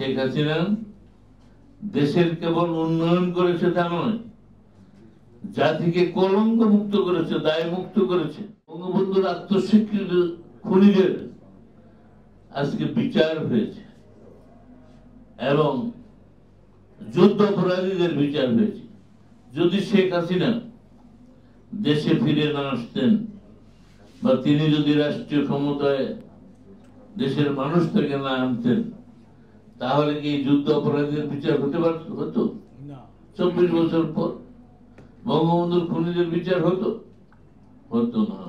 শেখ হাসিনা দেশের কেবল উন্নয়ন করেছে তা নয়, জাতিকে কলঙ্ক মুক্ত করেছে, দায় মুক্ত করেছে। বঙ্গবন্ধুর আত্মস্বীকৃত খুনিদের আজকে বিচার হয়েছে এবং যুদ্ধ অপরাধীদের বিচার হয়েছে। যদি শেখ হাসিনা দেশে ফিরে না আসতেন বা তিনি যদি রাষ্ট্রীয় ক্ষমতায় দেশের মানুষ থেকে না আনতেন, তাহলে কি যুদ্ধ অপরাধীদের বিচার হতে হতো? 24 বছর পর বঙ্গবন্ধুর খুনিদের বিচার হতো না।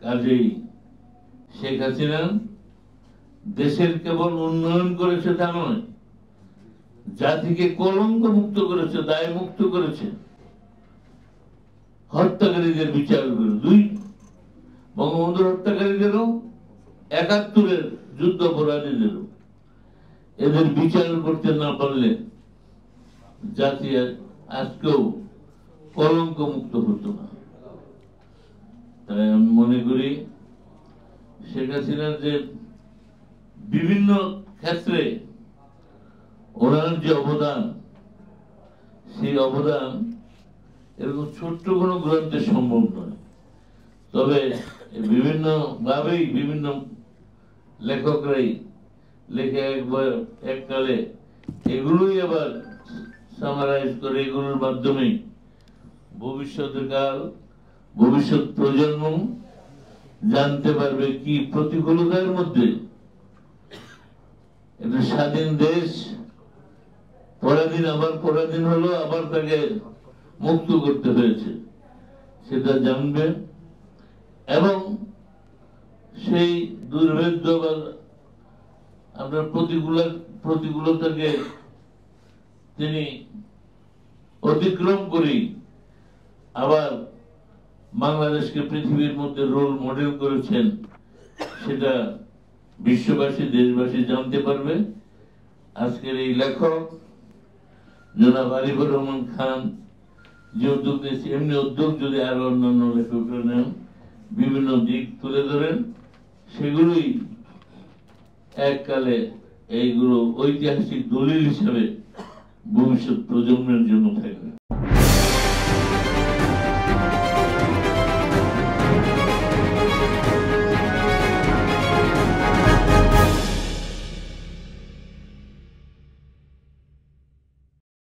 কাজেই শেখ হাসিনা দেশের কেবল উন্নয়ন করেছে তা নয়, জাতিকে কলঙ্ক মুক্ত করেছে, দায় মুক্ত করেছে। হত্যাকারীদের বিচার করে, বঙ্গবন্ধুর হত্যাকারীদেরও, 71-এর যুদ্ধ অপরাধীদেরও, এদের বিচার করতে না পারলে জাতি আজকেও কলঙ্ক মুক্ত হতো না। তাই আমি মনে করি শেখ হাসিনার যে বিভিন্ন ক্ষেত্রে ওনার যে অবদান, সেই অবদান এরকম ছোট্ট কোনো গ্রন্থে সম্ভব নয়। তবে বিভিন্ন ভাবেই বিভিন্ন লেখকরাই লেখে এককালে এগুলোই আবার সামারাইজ করে, এগুলোর মাধ্যমে ভবিষ্যৎ প্রজন্ম জানতে পারবে কি প্রতিকূলতার মধ্যে একটা স্বাধীন দেশ পরাধীন হলো, আবার তাকে মুক্ত করতে হয়েছে, সেটা জানবে এবং সেই দুর্ভেদ্য বা আপনার প্রতিকূলতাকে তিনি অতিক্রম করেই আবার বাংলাদেশকে পৃথিবীর মধ্যে রোল মডেল করেছেন, সেটা বিশ্ববাসী, দেশবাসী জানতে পারবে। আজকের এই লেখক জনাব আরিফুর রহমান খান যে উদ্যোগ নিয়েছে, এমনি উদ্যোগ যদি আরো অন্যান্য লেখকরা নেন, বিভিন্ন দিক তুলে ধরেন, সেগুলোই এককালে এইগুলো ঐতিহাসিক দলিল হিসাবে ভবিষ্যৎ প্রজন্মের জন্য থাকবে।